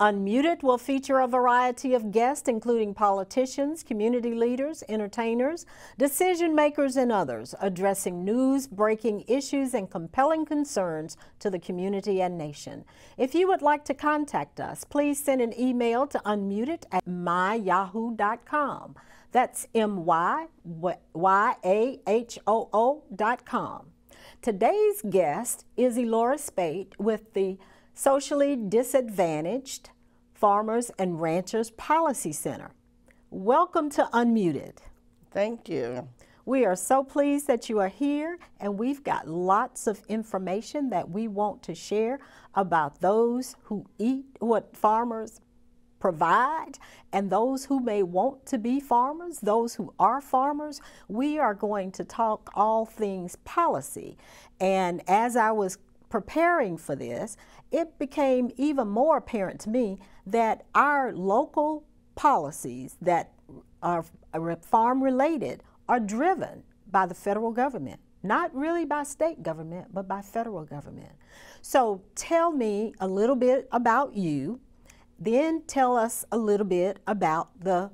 Unmuted will feature a variety of guests, including politicians, community leaders, entertainers, decision makers, and others, addressing news, breaking issues, and compelling concerns to the community and nation. If you would like to contact us, please send an email to unmuted@myyahoo.com. That's MYYAHOO.com. Today's guest is Eloris Speight with the Socially Disadvantaged Farmers and Ranchers Policy Center. Welcome to Unmuted. Thank you. We are so pleased that you are here, and we've got lots of information that we want to share about those who eat what farmers provide and those who may want to be farmers, those who are farmers. We are going to talk all things policy. And as I was preparing for this, it became even more apparent to me that our local policies that are farm related are driven by the federal government, not really by state government, but by federal government. So tell me a little bit about you, then tell us a little bit about the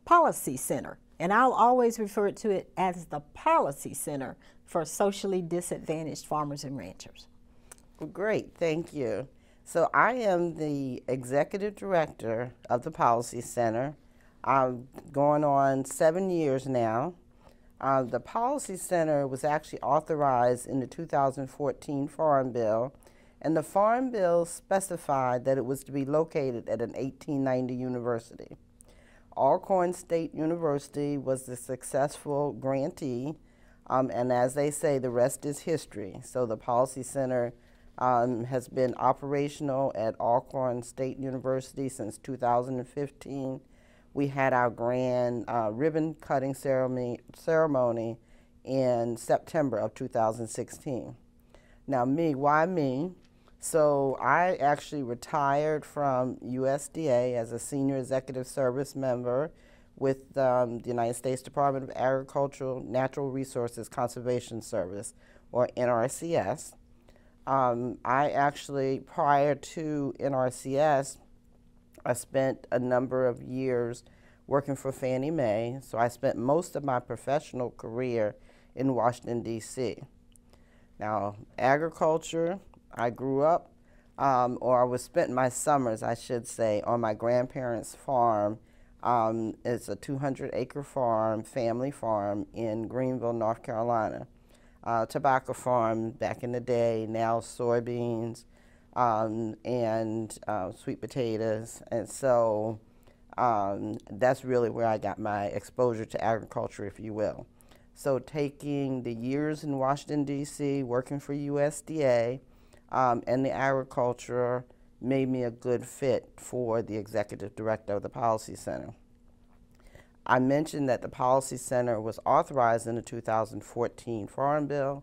Policy Center. And I'll always refer to it as the Policy Center for Socially Disadvantaged Farmers and Ranchers. Great, thank you. So I am the Executive Director of the Policy Center. I'm going on 7 years now. The Policy Center was actually authorized in the 2014 Farm Bill, and the Farm Bill specified that it was to be located at an 1890 university. Alcorn State University was the successful grantee, and as they say, the rest is history. So the Policy Center has been operational at Alcorn State University since 2015. We had our grand ribbon cutting ceremony in September of 2016. Now why me? So I actually retired from USDA as a senior executive service member with the United States Department of Agricultural Natural Resources Conservation Service, or NRCS. I actually, prior to NRCS, I spent a number of years working for Fannie Mae, so I spent most of my professional career in Washington, D.C. Now, agriculture, I grew up, or I was spent my summers, I should say, on my grandparents' farm. It's a 200-acre farm, family farm in Greenville, North Carolina. Tobacco farm back in the day, now soybeans and sweet potatoes. And so that's really where I got my exposure to agriculture, if you will. So taking the years in Washington, D.C., working for USDA and the agriculture made me a good fit for the executive director of the Policy Center. I mentioned that the Policy Center was authorized in the 2014 Farm Bill.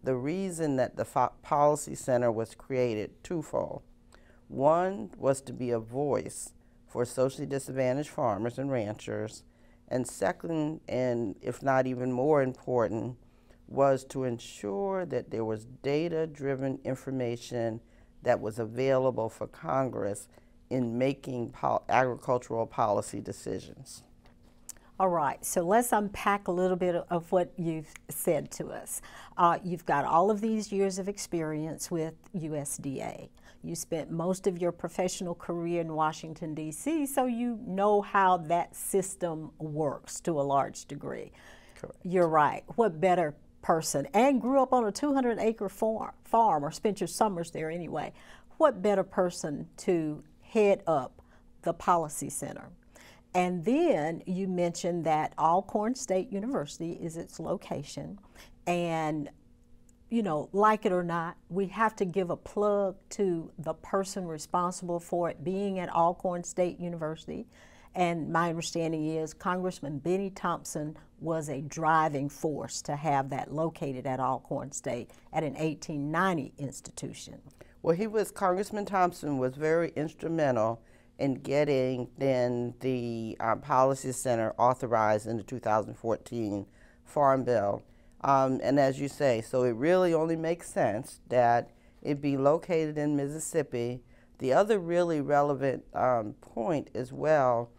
The reason that the Policy Center was created twofold. One was to be a voice for socially disadvantaged farmers and ranchers, and second, and if not even more important, was to ensure that there was data-driven information that was available for Congress in making agricultural policy decisions. All right, so let's unpack a little bit of what you've said to us. You've got all of these years of experience with USDA. You spent most of your professional career in Washington, D.C., so you know how that system works to a large degree. Correct. You're right. What better person, and grew up on a 200-acre farm, or spent your summers there anyway, what better person to head up the Policy Center? And then you mentioned that Alcorn State University is its location, and you know, like it or not, we have to give a plug to the person responsible for it being at Alcorn State University. And my understanding is Congressman Benny Thompson was a driving force to have that located at Alcorn State at an 1890 institution. Well, Congressman Thompson was very instrumental in getting then the Policy Center authorized in the 2014 Farm Bill. And as you say, so it really only makes sense that it be located in Mississippi The other really relevant point as well,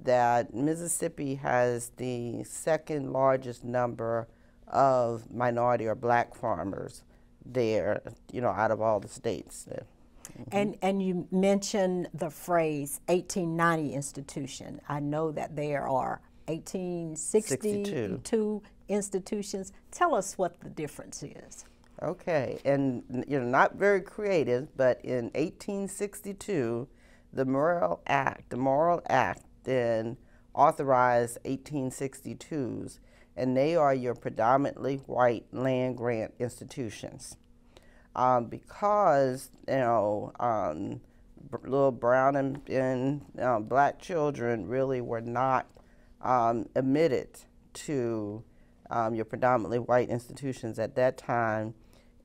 that Mississippi has the second largest number of minority or black farmers there, you know, out of all the states. And you mentioned the phrase 1890 institution. I know that there are 1862 institutions. Tell us what the difference is. Okay, and you know, not very creative, but in 1862, the Morrill Act, then authorized 1862s, and they are your predominantly white land grant institutions. Because, you know, little brown and black children really were not admitted to your predominantly white institutions at that time.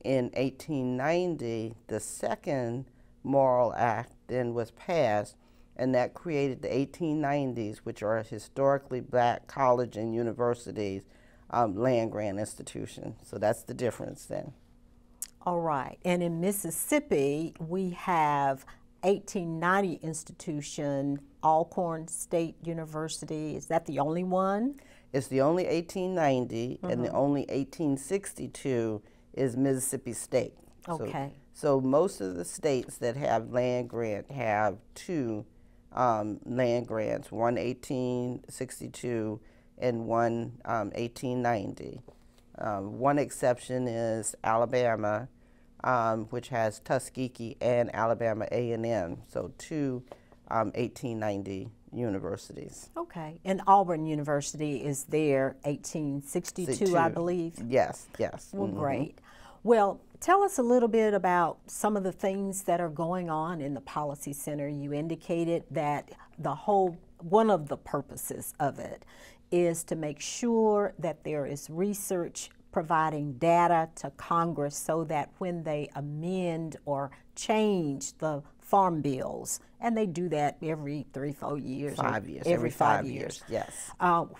In 1890, the second Morrill Act then was passed, and that created the 1890s, which are historically black college and universities land grant institutions. So that's the difference then. All right. And in Mississippi, we have 1890 institution, Alcorn State University. Is that the only one? It's the only 1890, and the only 1862 is Mississippi State. Okay. So most of the states that have land grant have two land grants, one 1862 and one 1890. One exception is Alabama, which has Tuskegee and Alabama A&M, so two 1890 universities. Okay, and Auburn University is there 1862, I believe? Yes, yes. Well, great. Well, tell us a little bit about some of the things that are going on in the Policy Center. You indicated that one of the purposes of it is to make sure that there is research providing data to Congress so that when they amend or change the farm bills, and they do that every 3-4 years. 5 years. Every 5 years. Yes.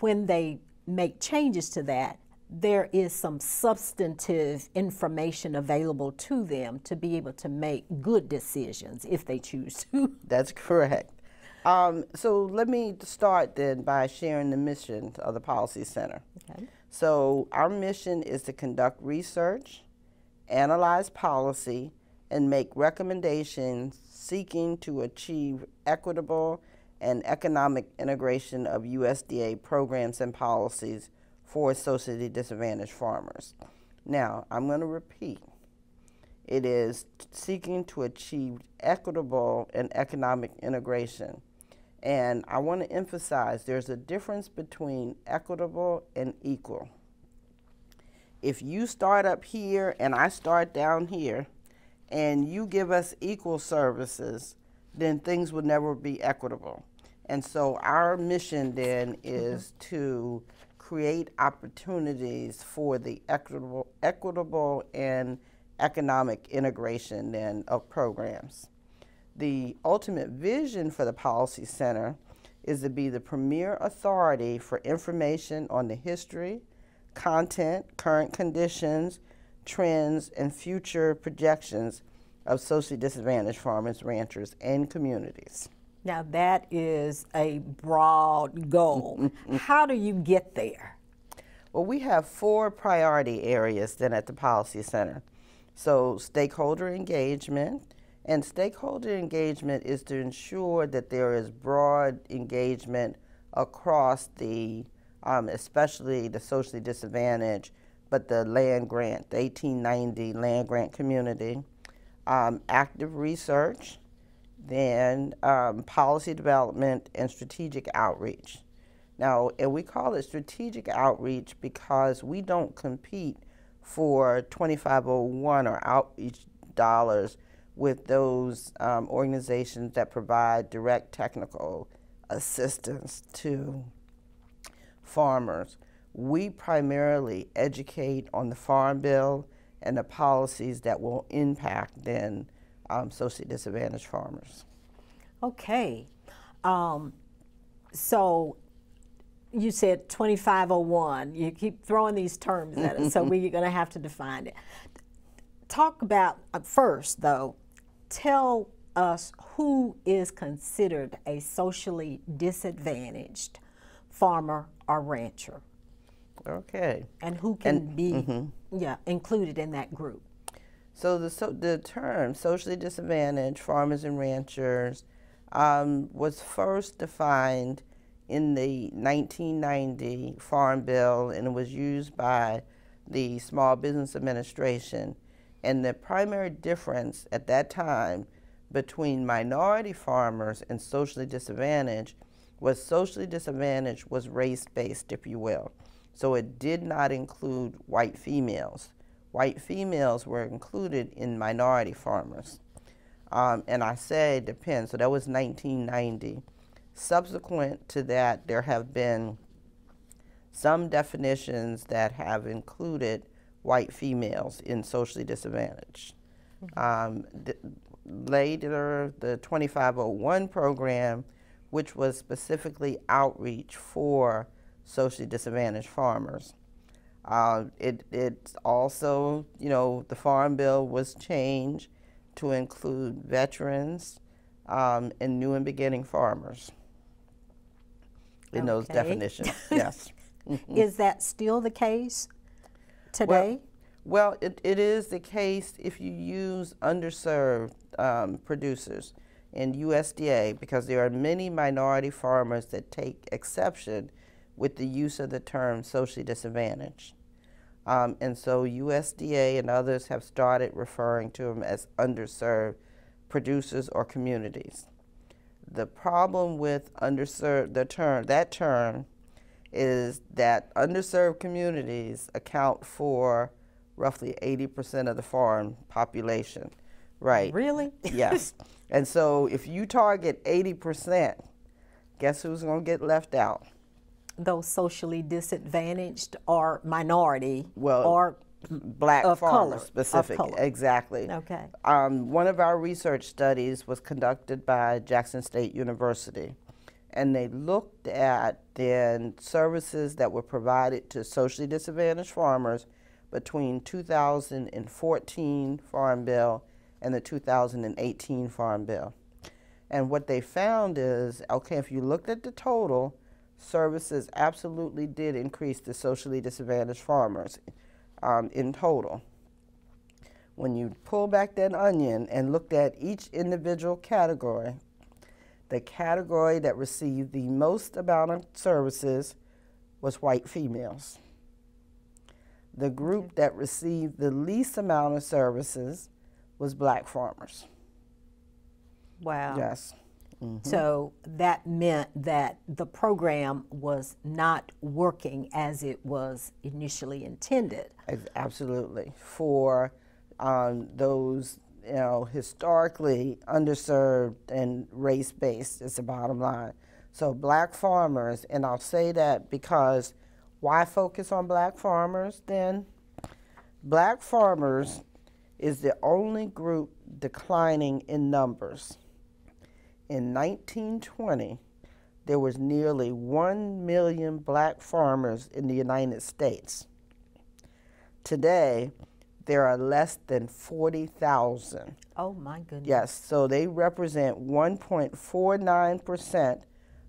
When they make changes to that, there is some substantive information available to them to be able to make good decisions if they choose to. That's correct. So let me start then by sharing the mission of the Policy Center. Okay. So our mission is to conduct research, analyze policy, and make recommendations seeking to achieve equitable and economic integration of USDA programs and policies for socially disadvantaged farmers. Now, I'm going to repeat. It is seeking to achieve equitable and economic integration. And I want to emphasize there's a difference between equitable and equal. If you start up here and I start down here, and you give us equal services, then things would never be equitable. And so our mission then is to create opportunities for the equitable and economic integration then of programs. The ultimate vision for the Policy Center is to be the premier authority for information on the history, content, current conditions, trends, and future projections of socially disadvantaged farmers, ranchers, and communities. Now that is a broad goal. How do you get there? Well, we have 4 priority areas then at the Policy Center. So stakeholder engagement, and stakeholder engagement is to ensure that there is broad engagement across the, especially the socially disadvantaged, but the land grant, the 1890 land grant community, active research, then policy development and strategic outreach. Now, and we call it strategic outreach because we don't compete for 2501 or outreach dollars with those organizations that provide direct technical assistance to farmers. We primarily educate on the Farm Bill and the policies that will impact then socially disadvantaged farmers. Okay. So you said 2501. You keep throwing these terms at us, so we're going to have to define it. Talk about, first though, tell us who is considered a socially disadvantaged farmer or rancher. Okay. And who can be included in that group. So the term socially disadvantaged farmers and ranchers was first defined in the 1990 Farm Bill, and it was used by the Small Business Administration. And the primary difference at that time between minority farmers and socially disadvantaged was race-based, if you will. So it did not include white females. White females were included in minority farmers. And I say it depends, so that was 1990. Subsequent to that, there have been some definitions that have included white females in socially disadvantaged. Later, the 2501 program, which was specifically outreach for socially disadvantaged farmers. It also, the Farm Bill was changed to include veterans and new and beginning farmers in those definitions. Yes. Is that still the case today? Well, it is the case if you use underserved producers in USDA, because there are many minority farmers that take exception with the use of the term socially disadvantaged. And so USDA and others have started referring to them as underserved producers or communities. The problem with underserved, that term is that underserved communities account for roughly 80% of the farm population, right? Really? Yes. And so if you target 80%, guess who's going to get left out? Those socially disadvantaged or minority or black of farmers color, specifically. of color. Exactly. Okay. One of our research studies was conducted by Jackson State University, and they looked at then services that were provided to socially disadvantaged farmers between 2014 Farm Bill and the 2018 Farm Bill. And what they found is, okay, if you looked at the total, services absolutely did increase the socially disadvantaged farmers in total. When you pull back that onion and looked at each individual category, the category that received the most amount of services was white females. The group that received the least amount of services was black farmers. Wow. Yes. So that meant that the program was not working as it was initially intended. Absolutely. For those, historically underserved and race-based is the bottom line. So black farmers, and I'll say that because why focus on black farmers then? Black farmers is the only group declining in numbers. In 1920, there was nearly 1 million black farmers in the United States. Today, there are less than 40,000. Oh my goodness. Yes, so they represent 1.49%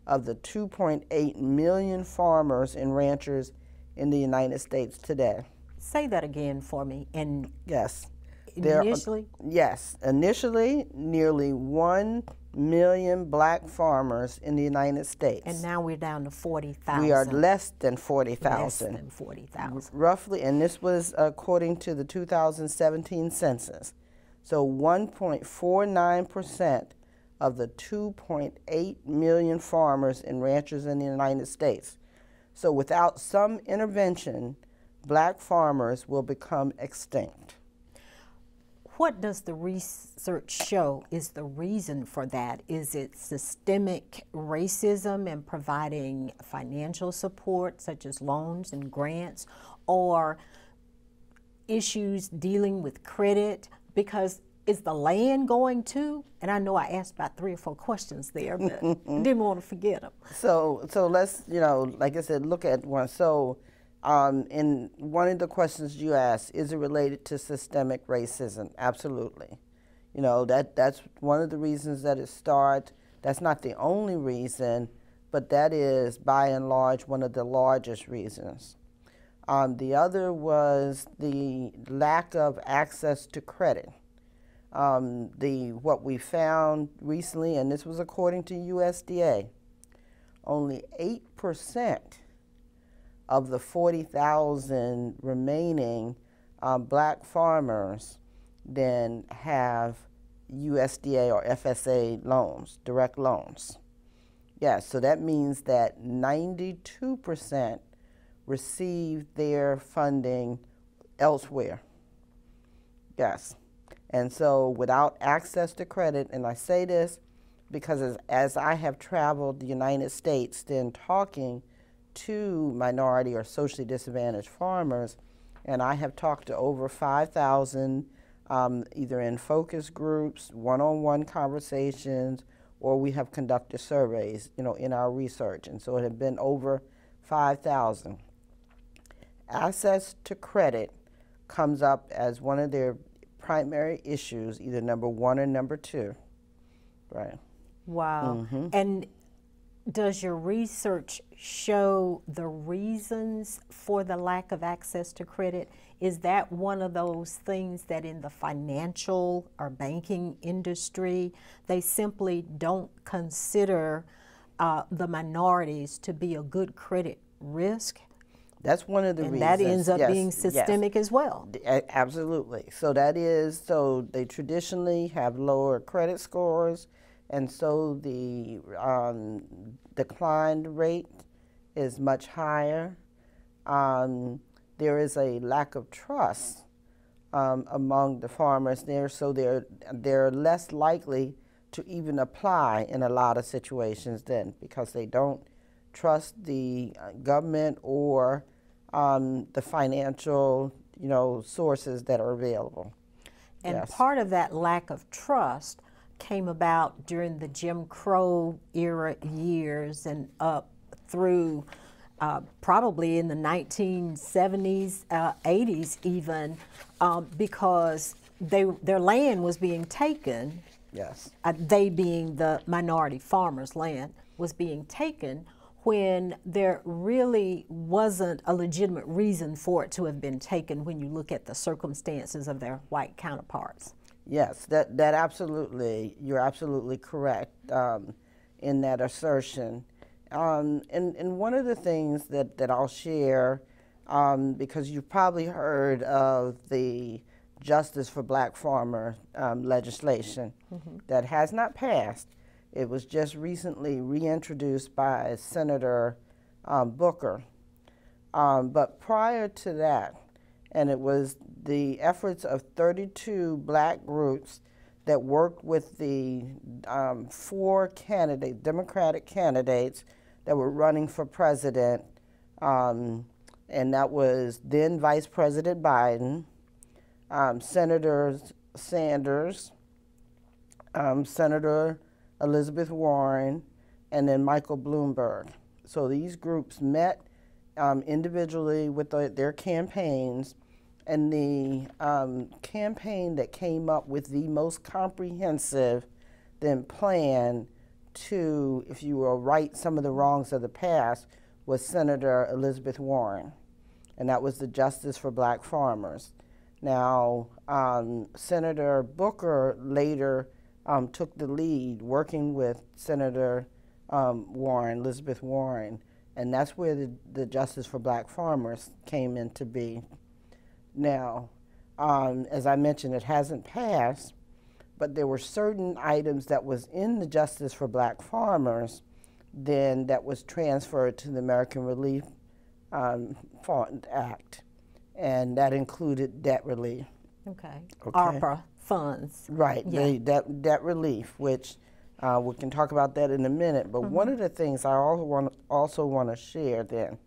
of the 2.8 million farmers and ranchers in the United States today. Say that again for me. And yes. Initially? Yes, initially nearly 1 million black farmers in the United States. And now we're down to 40,000. We are less than 40,000. Less than 40,000. Roughly, and this was according to the 2017 census. So 1.49% of the 2.8 million farmers and ranchers in the United States. So without some intervention, black farmers will become extinct. What does the research show is the reason for that? Is it systemic racism and providing financial support, such as loans and grants, or issues dealing with credit? Because is the land going to? And I know I asked about 3 or 4 questions there, but didn't want to forget them. So let's, like I said, look at one. So in one of the questions you asked, is it related to systemic racism? Absolutely. You know, that's one of the reasons that it started. That's not the only reason, but that is by and large one of the largest reasons. The other was the lack of access to credit. What we found recently, and this was according to USDA, only 8% of the 40,000 remaining black farmers then have USDA or FSA loans, direct loans. Yes, so that means that 92% receive their funding elsewhere. Yes. And so without access to credit, and I say this because as I have traveled the United States, then talking to minority or socially disadvantaged farmers, and I have talked to over 5,000 either in focus groups, one-on-one conversations, or we have conducted surveys, you know, in our research. And so it had been over 5,000. Access to credit comes up as one of their primary issues, either number one or number two, right? Wow. And does your research show the reasons for the lack of access to credit? Is that one of those things that in the financial or banking industry, they simply don't consider the minorities to be a good credit risk? That's one of the reasons. And that ends up being systemic as well. Absolutely. So that is, so they traditionally have lower credit scores, and so the decline rate is much higher. There is a lack of trust among the farmers there, so they're less likely to even apply in a lot of situations then, because they don't trust the government or the financial, you know, sources that are available. And part of that lack of trust came about during the Jim Crow era years and up through probably in the 1970s, 80s even, because their land was being taken. Yes. They being the minority farmers' land was being taken when there really wasn't a legitimate reason for it to have been taken when you look at the circumstances of their white counterparts. Yes, that absolutely, you're absolutely correct in that assertion. And one of the things that I'll share, because you've probably heard of the Justice for Black Farmer legislation that has not passed. It was just recently reintroduced by Senator Booker. But prior to that, and it was the efforts of 32 black groups that worked with the 4 Democratic candidates that were running for president, and that was then Vice President Biden, Senator Sanders, Senator Elizabeth Warren, and then Michael Bloomberg. So these groups met individually with their campaigns, and the campaign that came up with the most comprehensive then plan to, if you will, right some of the wrongs of the past was Senator Elizabeth Warren, and that was the Justice for Black Farmers. Now, Senator Booker later took the lead working with Senator Warren, Elizabeth Warren, and that's where the Justice for Black Farmers came into being. Now, as I mentioned, it hasn't passed, but there were certain items that was in the Justice for Black Farmers then that was transferred to the American Relief Fund Act, and that included debt relief. Okay. ARPA funds. Right, Yeah. debt relief, which we can talk about that in a minute, but one of the things I also want to share then,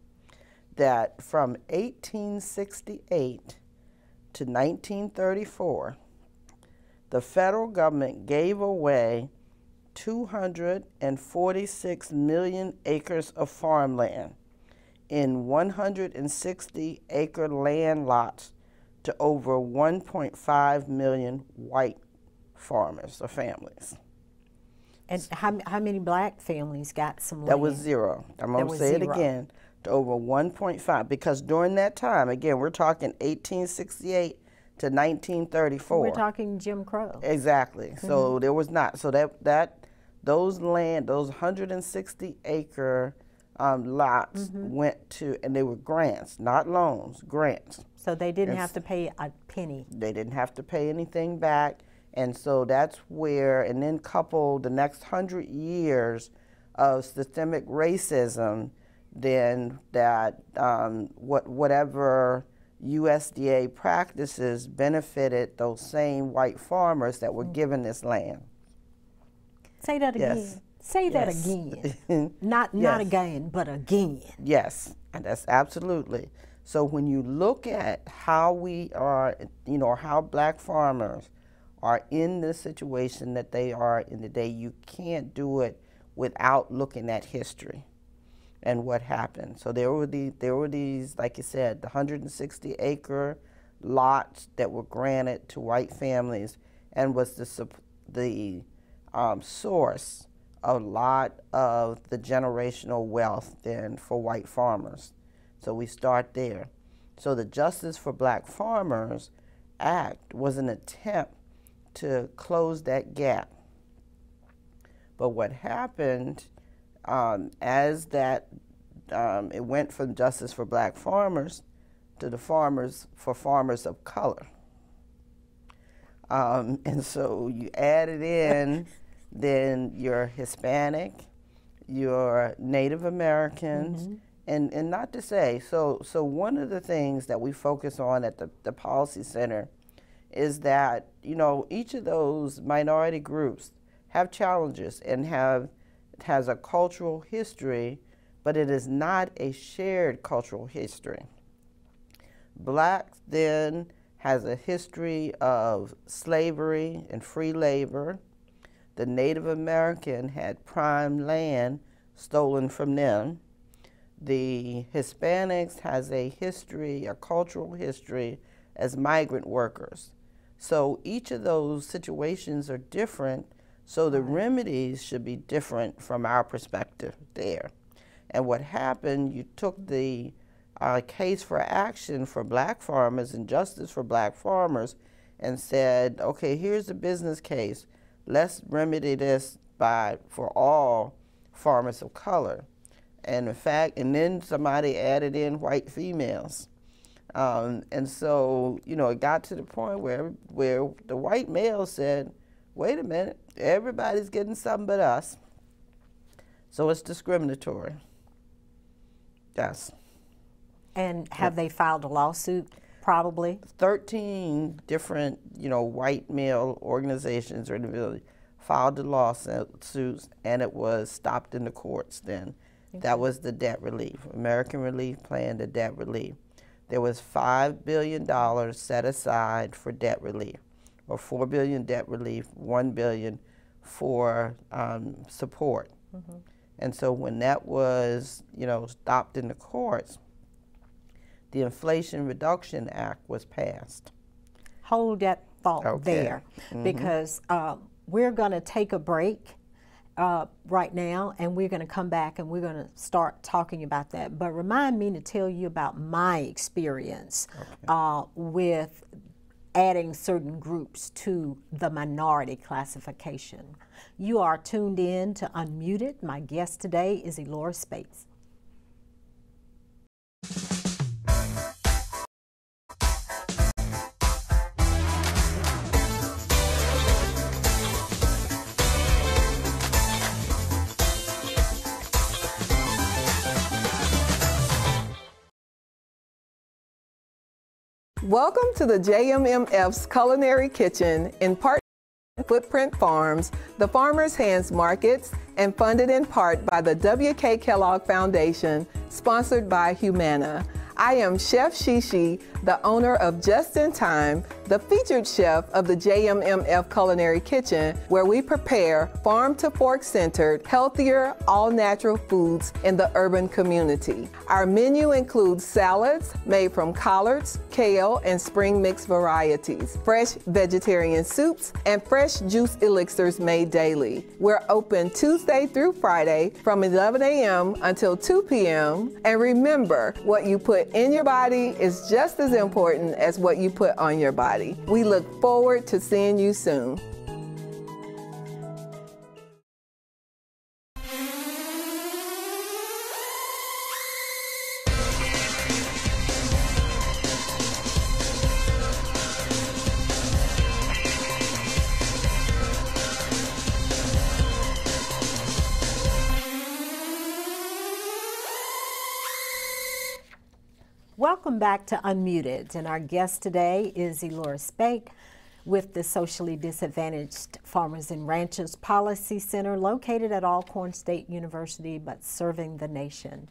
that from 1868 to 1934, the federal government gave away 246 million acres of farmland in 160-acre land lots to over 1.5 million white farmers or families. And how many black families got some land? That was 0. I'm going to say it again, to over 1.5, because during that time, again, we're talking 1868 to 1934. We're talking Jim Crow. Exactly. So there was not, so those 160-acre lots went to, and they were grants, not loans, grants. So they didn't have to pay a penny. They didn't have to pay anything back. And so that's where, and then couple the next 100 years of systemic racism, then that whatever USDA practices benefited those same white farmers that were given this land. Say that again. Yes. Say that again. Not again, but again. Yes, and that's absolutely. So when you look at how we are, you know, how black farmers are in the situation that they are in today, you can't do it without looking at history and what happened. So there were these, like you said, the 160-acre lots that were granted to white families, and was the source of a lot of the generational wealth then for white farmers. So we start there. So the Justice for Black Farmers Act was an attempt to close that gap. But what happened as that it went from Justice for Black Farmers to the farmers for farmers of color. And so you added in then your Hispanic, your Native Americans, and not to say, so one of the things that we focus on at the Policy Center is that, you know, each of those minority groups have challenges and has a cultural history, but it is not a shared cultural history. Black then has a history of slavery and free labor. The Native American had prime land stolen from them. The Hispanics has a history, a cultural history as migrant workers. So each of those situations are different, so the remedies should be different from our perspective there. And what happened, you took the case for action for black farmers and justice for black farmers and said, okay, here's the business case. Let's remedy this for all farmers of color. And in fact, and then somebody added in white females. And so, you know, it got to the point where the white male said, wait a minute, everybody's getting something but us. So it's discriminatory. Yes. And have they filed a lawsuit? Probably. 13 different, you know, white male organizations or individuals filed the lawsuits, and it was stopped in the courts then. Okay. That was the debt relief, American Relief Plan, the debt relief. There was $5 billion set aside for debt relief, or $4 billion debt relief, $1 billion for support. And so when that was, you know, stopped in the courts, the Inflation Reduction Act was passed. Hold that thought there, because we're going to take a break right now, and we're going to come back and we're going to start talking about that. But remind me to tell you about my experience with adding certain groups to the minority classification. You are tuned in to Unmuted. My guest today is Eloris Speight. Welcome to the JMMF's Culinary Kitchen in partnership with Footprint Farms, the Farmers' Hands Markets, and funded in part by the W.K. Kellogg Foundation, sponsored by Humana. I am Chef Shishi, the owner of Just in Time, the featured chef of the JMMF Culinary Kitchen, where we prepare farm-to-fork centered, healthier, all-natural foods in the urban community. Our menu includes salads made from collards, kale, and spring mix varieties, fresh vegetarian soups, and fresh juice elixirs made daily. We're open Tuesday through Friday from 11 a.m. until 2 p.m. And remember, what you put in your body is just as important as what you put on your body. We look forward to seeing you soon. Welcome back to Unmuted, and our guest today is Eloris Speight with the Socially Disadvantaged Farmers and Ranchers Policy Center located at Alcorn State University but serving the nation.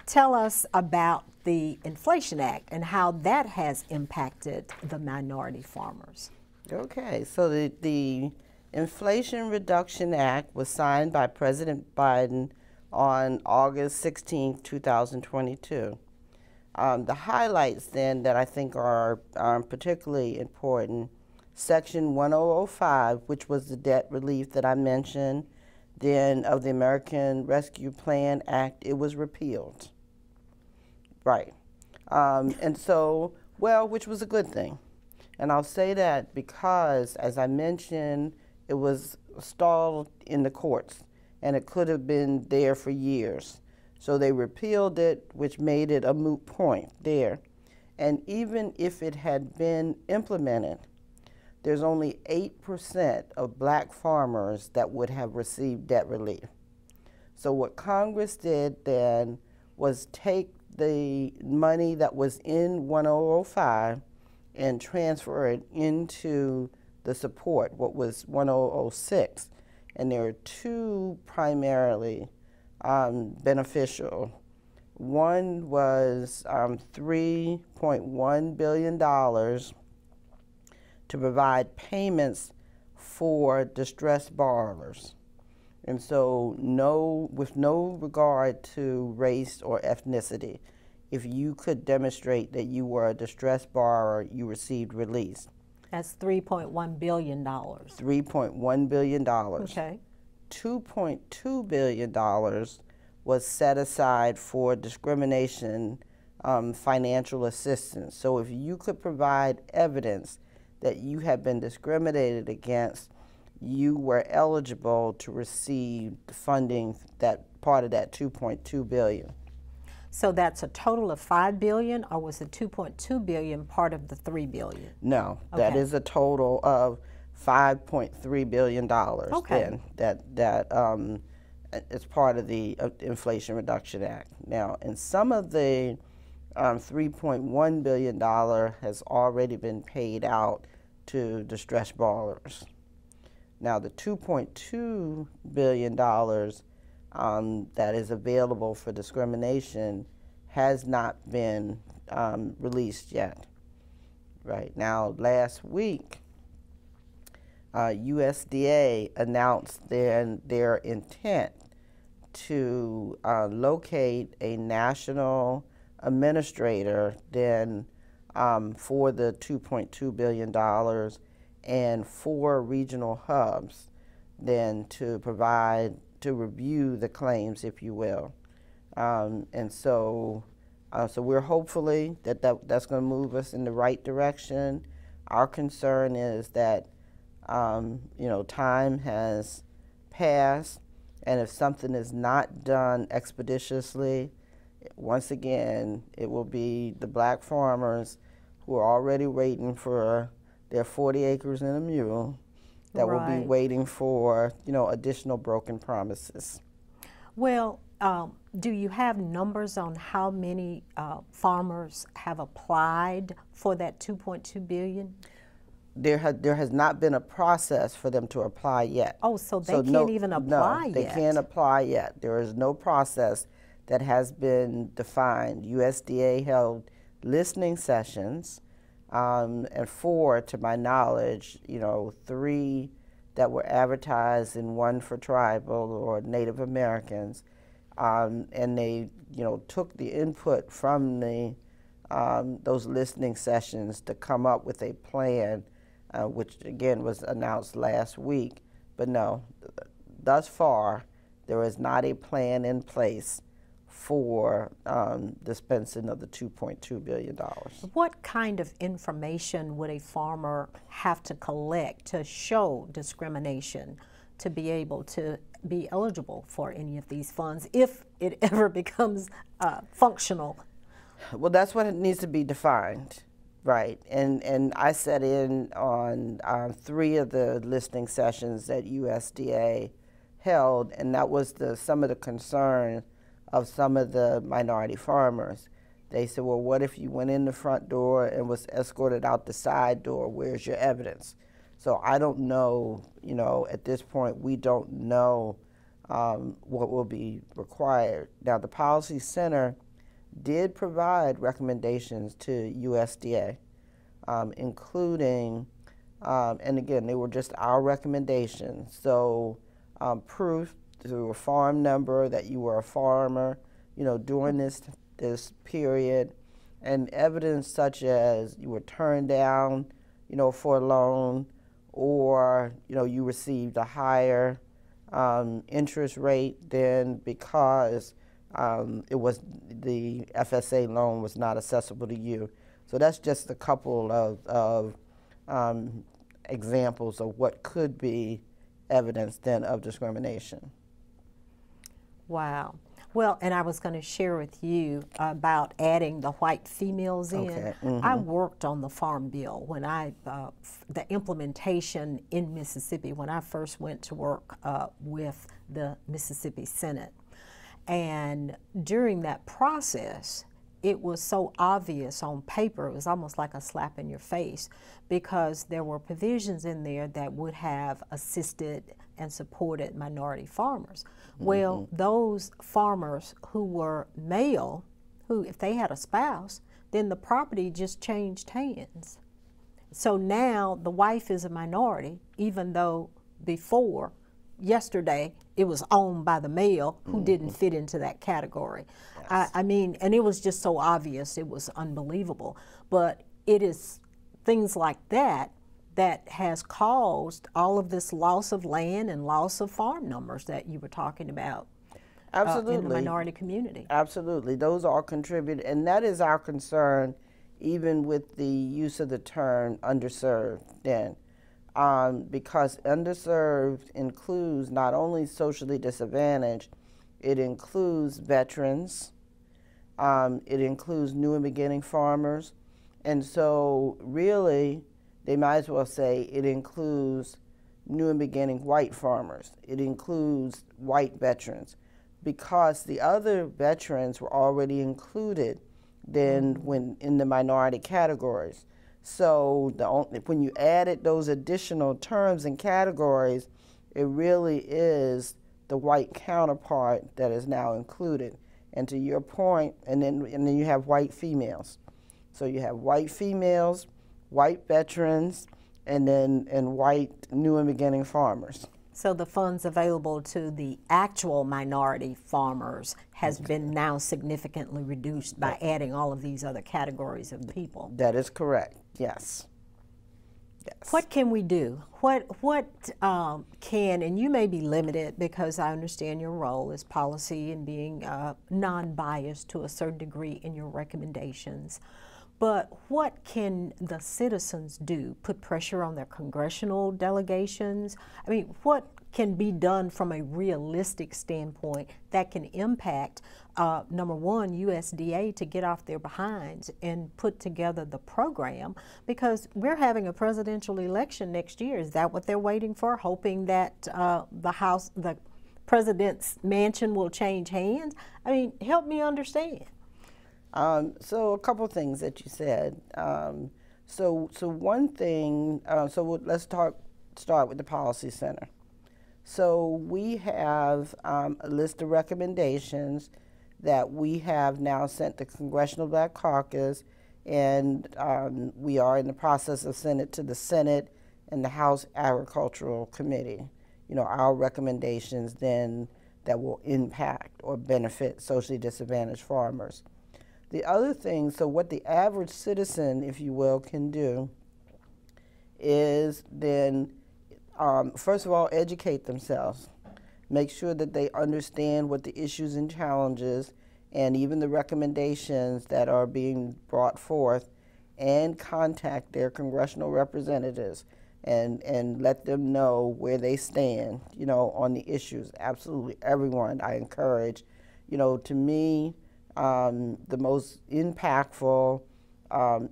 Tell us about the Inflation Act and how that has impacted the minority farmers. Okay, so the Inflation Reduction Act was signed by President Biden on August 16, 2022. The highlights then that I think are particularly important, Section 1005, which was the debt relief that I mentioned, then of the American Rescue Plan Act, it was repealed. Right. And so, well, which was a good thing. And I'll say that because, as I mentioned, it was stalled in the courts, and it could have been there for years. So they repealed it, which made it a moot point there. And even if it had been implemented, there's only 8% of black farmers that would have received debt relief. So what Congress did then was take the money that was in 1005 and transfer it into the support, what was 1006. And there are two primarily beneficial. One was $3.1 billion to provide payments for distressed borrowers. And so with no regard to race or ethnicity, if you could demonstrate that you were a distressed borrower, you received release. That's $3.1 billion. $3.1 billion. Okay. $2.2 billion was set aside for discrimination financial assistance. So if you could provide evidence that you have been discriminated against, you were eligible to receive funding, that part of that $2.2 billion. So that's a total of $5 billion, or was the $2.2 billion part of the $3 billion? No, okay. That is a total of $5.3 billion. Okay. Then that is part of the Inflation Reduction Act. Now, and some of the $3.1 billion has already been paid out to distressed borrowers. Now, the $2.2 billion that is available for discrimination has not been released yet. Right now, last week, USDA announced their intent to locate a national administrator then for the $2.2 billion and 4 regional hubs then to review the claims, if you will. And so we're hopefully that's going to move us in the right direction. Our concern is that time has passed, and if something is not done expeditiously, once again, it will be the black farmers who are already waiting for their 40 acres and a mule that will be waiting for, additional broken promises. Well, do you have numbers on how many farmers have applied for that $2.2 billion? There has not been a process for them to apply yet. Oh, so they can't even apply yet? No, they can't apply yet. There is no process that has been defined. USDA held listening sessions, and 4, to my knowledge, 3 that were advertised and 1 for tribal or Native Americans, and they, took the input from the those listening sessions to come up with a plan, which again was announced last week. But no, thus far, there is not a plan in place for dispensing of the $2.2 billion. What kind of information would a farmer have to collect to show discrimination to be able to be eligible for any of these funds if it ever becomes functional? Well, that's what it needs to be defined, right? And I sat in on 3 of the listening sessions that USDA held, and that was some of the concern of some of the minority farmers. They said, well, what if you went in the front door and was escorted out the side door? Where's your evidence? So I don't know, at this point, we don't know what will be required. Now, the Policy Center did provide recommendations to USDA, including, and again, they were just our recommendations. So proof through a farm number that you were a farmer, during this period, and evidence such as you were turned down, for a loan, or you received a higher interest rate than because it was the FSA loan was not accessible to you. So that's just a couple of examples of what could be evidence then of discrimination. Wow. Well, and I was going to share with you about adding the white females in. Okay. I worked on the Farm Bill when the implementation in Mississippi when I first went to work with the Mississippi Senate. And during that process, it was so obvious on paper, it was almost like a slap in your face, because there were provisions in there that would have assisted and supported minority farmers. Well, those farmers who were male, who if they had a spouse, then the property just changed hands. So now the wife is a minority, even though before, yesterday, it was owned by the male who didn't fit into that category. Yes. I mean, and it was just so obvious, it was unbelievable. But it is things like that that has caused all of this loss of land and loss of farm numbers that you were talking about. Absolutely. In the minority community. Absolutely. Those all contribute, and that is our concern, even with the use of the term underserved then. Because underserved includes not only socially disadvantaged, it includes veterans, it includes new and beginning farmers, and so really they might as well say it includes new and beginning white farmers, it includes white veterans, because the other veterans were already included then when in the minority categories. So when you added those additional terms and categories, it really is the white counterpart that is now included. And to your point, and then you have white females. So you have white females, white veterans, and white new and beginning farmers. So the funds available to the actual minority farmers has been now significantly reduced by adding all of these other categories of people. That is correct. Yes. Yes. What can we do? What can, and you may be limited because I understand your role as policy and being non-biased to a certain degree in your recommendations, but what can the citizens do? Put pressure on their congressional delegations? I mean, what can be done from a realistic standpoint that can impact, number one, USDA to get off their behinds and put together the program, because we're having a presidential election next year. Is that what they're waiting for, hoping that the president's mansion will change hands? I mean, help me understand. So a couple things that you said. So one thing, let's start with the Policy Center. So we have a list of recommendations that we have now sent the Congressional Black Caucus, and we are in the process of sending it to the Senate and the House Agricultural Committee. You know, our recommendations then that will impact or benefit socially disadvantaged farmers. The other thing, so what the average citizen, if you will, can do is then, first of all, educate themselves. Make sure that they understand what the issues and challenges and even the recommendations that are being brought forth, and contact their congressional representatives and let them know where they stand, you know, on the issues. Absolutely everyone, I encourage. You know, to me, the most impactful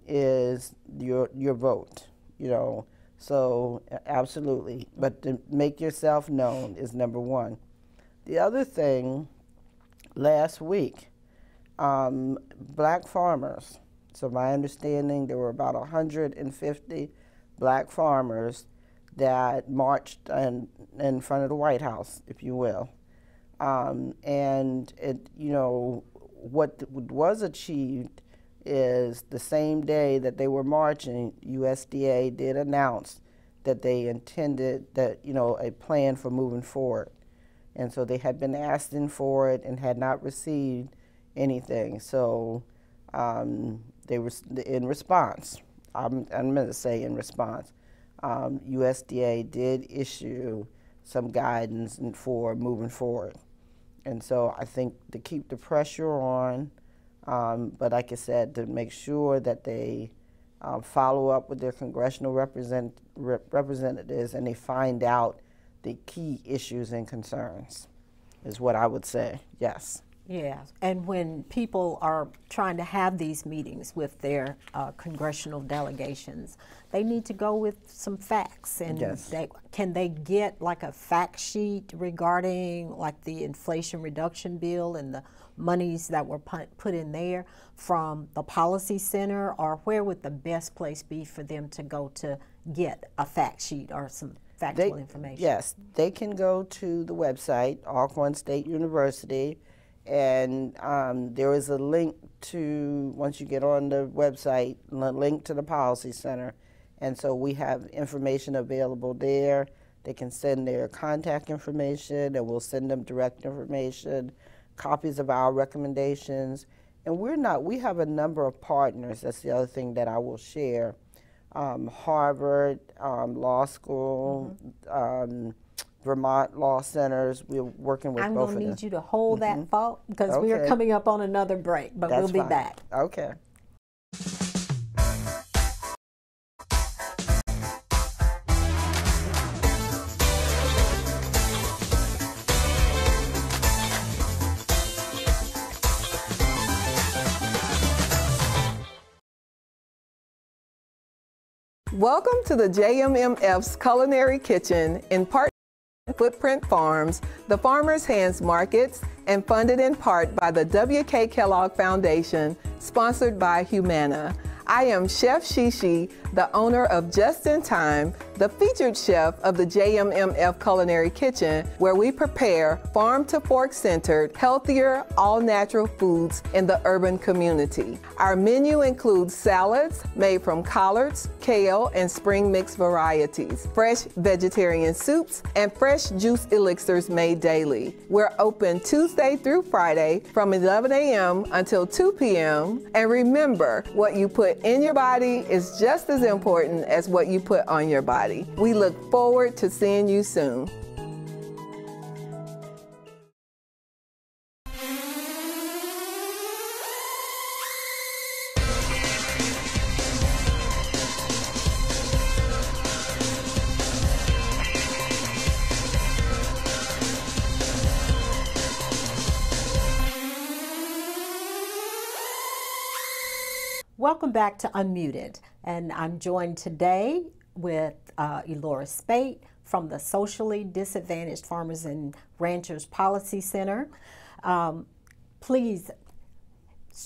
is your vote, you know. So absolutely, but to make yourself known is number one. The other thing, last week, black farmers. So my understanding, there were about 150 black farmers that marched in front of the White House, if you will. And it, you know, what was achieved is the same day that they were marching, USDA did announce that they intended that, you know, a plan for moving forward. And so they had been asking for it and had not received anything. So they were in response. I'm going to say in response. USDA did issue some guidance for moving forward. And so I think to keep the pressure on, but like I said, to make sure that they follow up with their congressional representatives and they find out the key issues and concerns is what I would say, yes. Yeah, and when people are trying to have these meetings with their congressional delegations, they need to go with some facts. And yes. Can they get like a fact sheet regarding like the Inflation Reduction Bill and the monies that were put in there from the Policy Center, or where would the best place be for them to go to get a fact sheet or some factual information? Yes, they can go to the website, Alcorn State University, and there is a link to, once you get on the website, a link to the Policy Center. And so we have information available there. They can send their contact information, and we'll send them direct information, copies of our recommendations. And we have a number of partners. That's the other thing that I will share. Harvard Law School, Vermont Law Centers. We're working with both of them. I'm going to need you to hold that thought because we are coming up on another break, but we'll be back. Okay. Welcome to the JMMF's Culinary Kitchen in partnership with Footprint Farms, the Farmers' Hands Markets, and funded in part by the W.K. Kellogg Foundation, sponsored by Humana. I am Chef Shishi, the owner of Just in Time, the featured chef of the JMMF Culinary Kitchen, where we prepare farm-to-fork centered, healthier, all-natural foods in the urban community. Our menu includes salads made from collards, kale, and spring mix varieties, fresh vegetarian soups, and fresh juice elixirs made daily. We're open Tuesday through Friday from 11 a.m. until 2 p.m. And remember, what you put in your body is just as important as what you put on your body. We look forward to seeing you soon. Welcome back to Unmuted, and I'm joined today with Eloris Speight from the Socially Disadvantaged Farmers and Ranchers Policy Center. Please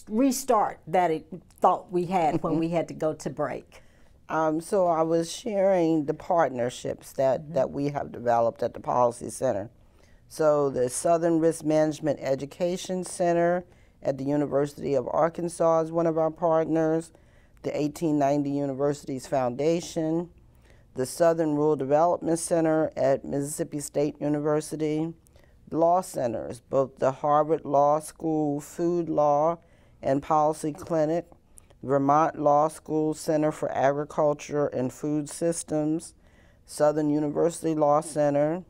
restart that thought we had when we had to go to break. So I was sharing the partnerships that we have developed at the Policy Center. So the Southern Risk Management Education Center at the University of Arkansas is one of our partners, the 1890 Universities Foundation, the Southern Rural Development Center at Mississippi State University, law centers, both the Harvard Law School Food Law and Policy Clinic, Vermont Law School Center for Agriculture and Food Systems, Southern University Law Center.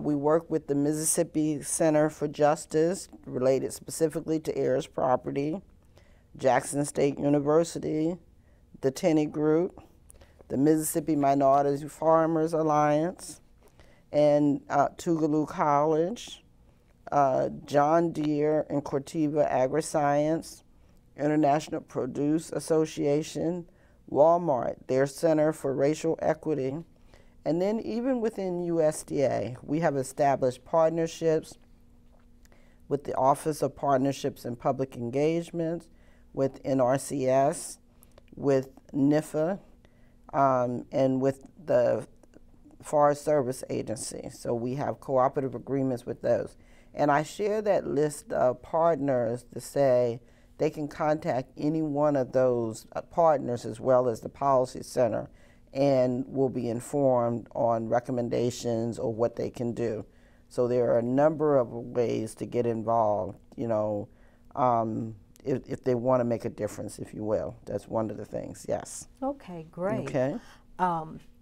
We work with the Mississippi Center for Justice, related specifically to heirs property, Jackson State University, the Tenney Group, the Mississippi Minority Farmers Alliance, and Tougaloo College, John Deere and Corteva Agri-Science, International Produce Association, Walmart, their Center for Racial Equity, and then even within USDA, we have established partnerships with the Office of Partnerships and Public Engagements, with NRCS, with NIFA, and with the Forest Service Agency. So we have cooperative agreements with those. And I share that list of partners to say they can contact any one of those partners as well as the Policy Center, and will be informed on recommendations or what they can do. So there are a number of ways to get involved, you know, if they want to make a difference, if you will. That's one of the things, yes. Okay, great. Okay.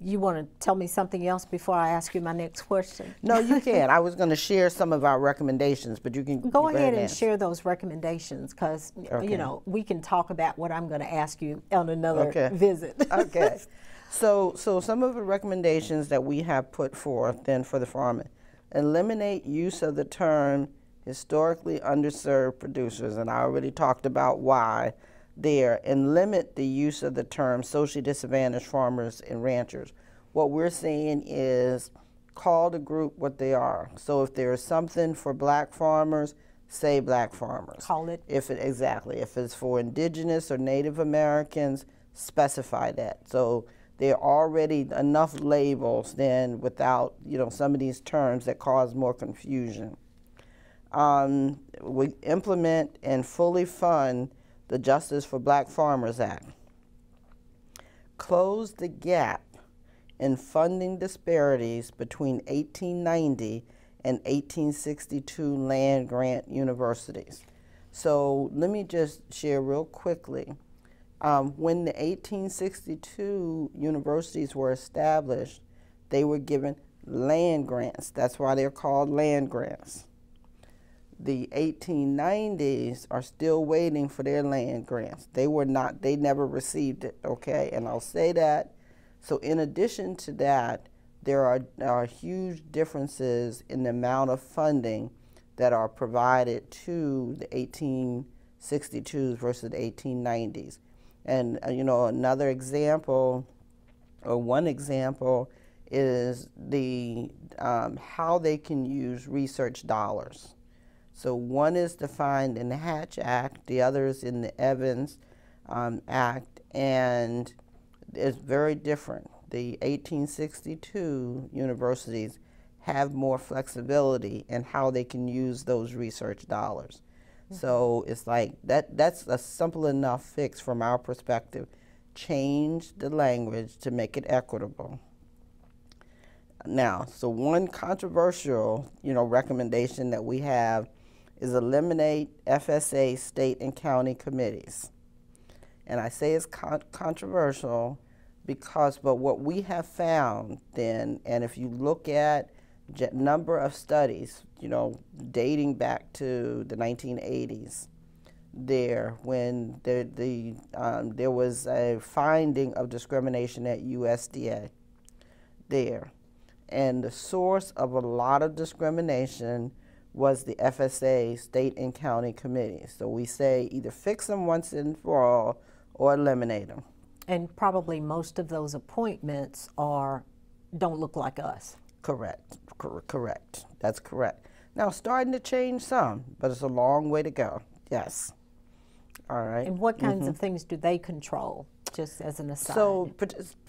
You want to tell me something else before I ask you my next question? No, you can. I was going to share some of our recommendations, but you can go ahead and share those recommendations, because okay. you know, we can talk about what I'm going to ask you on another visit. Okay. So some of the recommendations that we have put forth then for the farmer: eliminate use of the term historically underserved producers, and I already talked about why there, and limit the use of the term socially disadvantaged farmers and ranchers. What we're saying is call the group what they are. So if there's something for black farmers, say black farmers. Call it. Exactly. If it's for indigenous or Native Americans, specify that. So there are already enough labels then without, you know, some of these terms that cause more confusion. We implement and fully fund the Justice for Black Farmers Act. Close the gap in funding disparities between 1890 and 1862 land grant universities. So let me just share real quickly. When the 1862 universities were established, they were given land grants. That's why they're called land grants. The 1890s are still waiting for their land grants. They never received it, okay? And I'll say that. So in addition to that, there are huge differences in the amount of funding that are provided to the 1862s versus the 1890s. And you know, another example, or one example, is the how they can use research dollars. So one is defined in the Hatch Act, the other is in the Evans Act, and it's very different. The 1862 universities have more flexibility in how they can use those research dollars. Mm-hmm. So it's like that's a simple enough fix from our perspective. Change the language to make it equitable. Now, so one controversial, you know, recommendation that we have is eliminate FSA state and county committees. And I say it's controversial because, but what we have found then, and if you look at number of studies, you know, dating back to the 1980s, when there was a finding of discrimination at USDA there. And the source of a lot of discrimination was the FSA state and county committees. So we say either fix them once and for all or eliminate them. And probably most of those appointments don't look like us. Correct. Correct. That's correct. Now, starting to change some, but it's a long way to go. Yes. All right. And what kinds of things do they control, just as an aside? So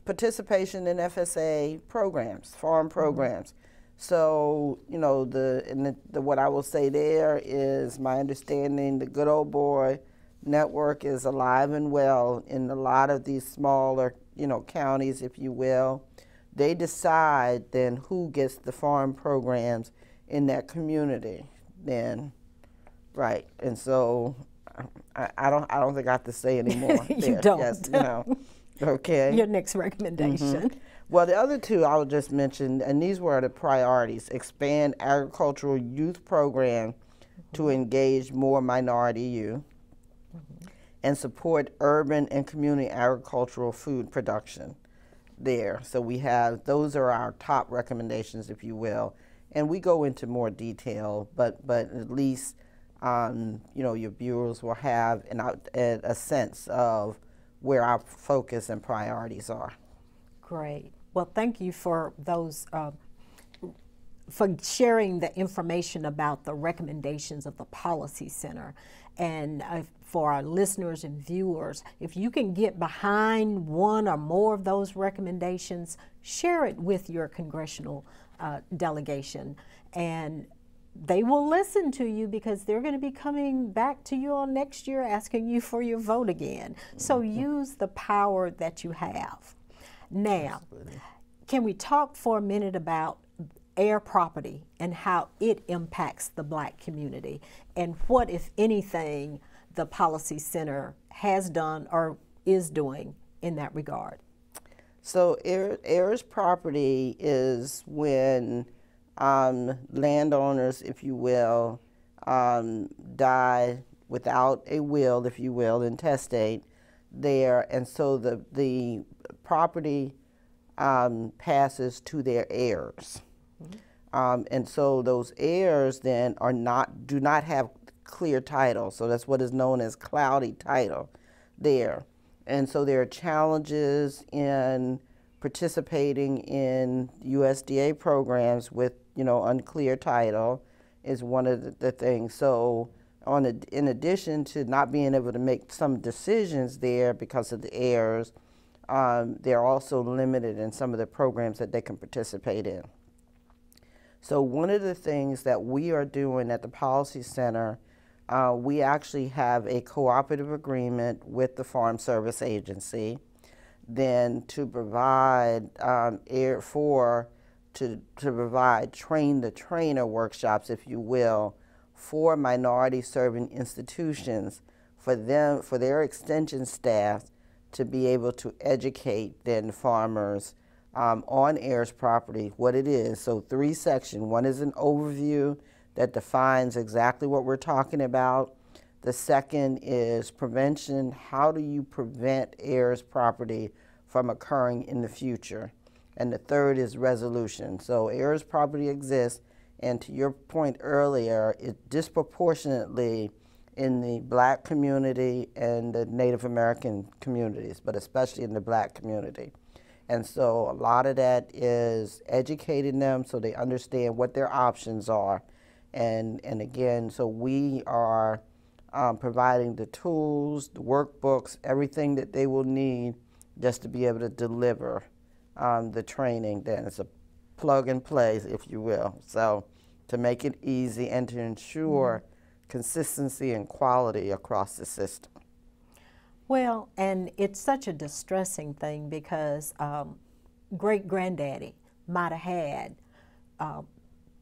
participation in FSA programs, farm programs. So, you know, what I will say there is my understanding, the Good Old Boy network is alive and well in a lot of these smaller, you know, counties, if you will. They decide then who gets the farm programs in that community then, right. And so I don't think I have to say any more. You don't. Yes, you know. Okay. Your next recommendation. Well, the other two I would just mention, and these were the priorities: expand agricultural youth program to engage more minority youth, and support urban and community agricultural food production there. So we have, those are our top recommendations, if you will, and we go into more detail, but at least you know, your viewers will have a sense of where our focus and priorities are. Great. Well, thank you for those, for sharing the information about the recommendations of the Policy Center. And for our listeners and viewers, if you can get behind one or more of those recommendations, share it with your congressional delegation. And they will listen to you, because they're going to be coming back to you all next year asking you for your vote again. So use the power that you have. Now, can we talk for a minute about air property and how it impacts the Black community, and what, if anything, the Policy Center has done or is doing in that regard? So heirs property is when landowners, if you will, die without a will, if you will, intestate there, and so the property passes to their heirs. And so those heirs then do not have clear title. So that's what is known as cloudy title there. And so there are challenges in participating in USDA programs with, you know, unclear title is one of the things. So in addition to not being able to make some decisions there because of the heirs, they're also limited in some of the programs that they can participate in. So one of the things that we are doing at the Policy Center, we actually have a cooperative agreement with the Farm Service Agency then to provide to provide train-the-trainer workshops, if you will, for minority serving institutions for their extension staff to be able to educate then farmers on heirs property, what it is. So 3 sections. One is an overview that defines exactly what we're talking about. The second is prevention. How do you prevent heirs property from occurring in the future? And the third is resolution. So heirs property exists, and to your point earlier, it disproportionately in the Black community and the Native American communities, but especially in the Black community. And so a lot of that is educating them so they understand what their options are. And again, so we are providing the tools, the workbooks, everything that they will need just to be able to deliver the training. Then it's a plug and play, if you will. So to make it easy and to ensure consistency and quality across the system. Well, and it's such a distressing thing because great-granddaddy might have had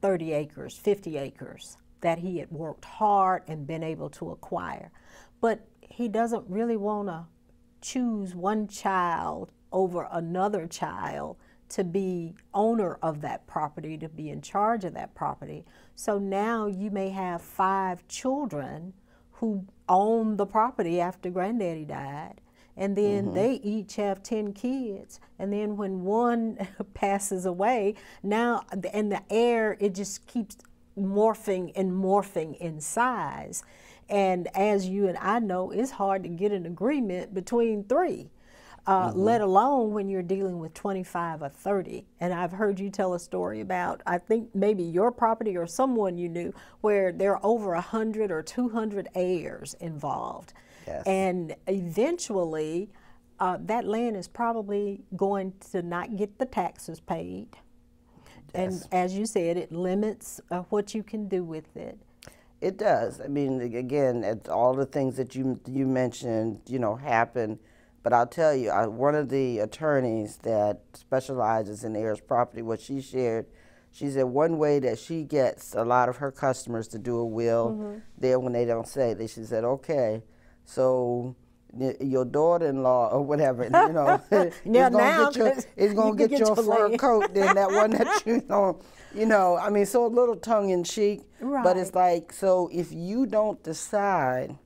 30 acres, 50 acres that he had worked hard and been able to acquire. But he doesn't really want to choose one child over another child to be owner of that property, to be in charge of that property. So now you may have 5 children who own the property after granddaddy died, and then they each have 10 kids, and then when one passes away, now, and the heir, it just keeps morphing and morphing in size. And as you and I know, it's hard to get an agreement between 3. Let alone when you're dealing with 25 or 30. And I've heard you tell a story about, I think maybe your property or someone you knew, where there are over 100 or 200 heirs involved. Yes. And eventually, that land is probably going to not get the taxes paid. And as you said, it limits what you can do with it. It does. I mean, again, it's all the things that you mentioned, you know, happen. But I'll tell you, one of the attorneys that specializes in heirs property, what she shared, she said one way that she gets a lot of her customers to do a will, there when they don't say, she said, okay, so your daughter-in-law or whatever, you know, is going to get your fur coat, then that one that you know, I mean, so a little tongue-in-cheek, but it's like, so if you don't decide,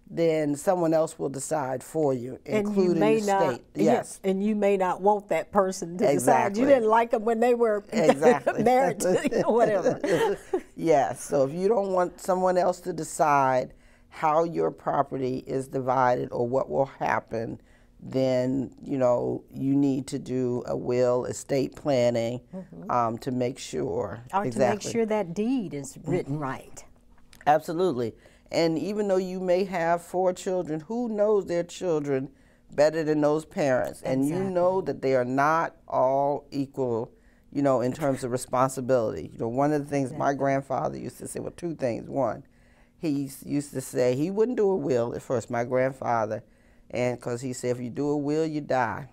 then someone else will decide for you, including the state. Yes. And you may not want that person to decide. You didn't like them when they were married to you or whatever. Yes. So if you don't want someone else to decide how your property is divided or what will happen, then, you know, you need to do a will, estate planning, to make sure. Or to make sure that deed is written right. Absolutely. And even though you may have 4 children, who knows their children better than those parents? And you know that they are not all equal, you know, in terms of responsibility. You know, one of the things my grandfather used to say, well, 2 things. One, he used to say he wouldn't do a will at first, my grandfather, and because he said if you do a will, you die.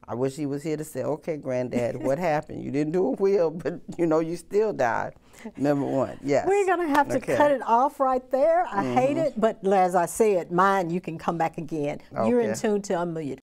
I wish he was here to say, okay, Granddad, what happened? You didn't do a will, but, you know, you still died. Number 1, yes. We're going to have to cut it off right there. I hate it, but as I said, mine, you can come back again. You're in tune to Unmuted.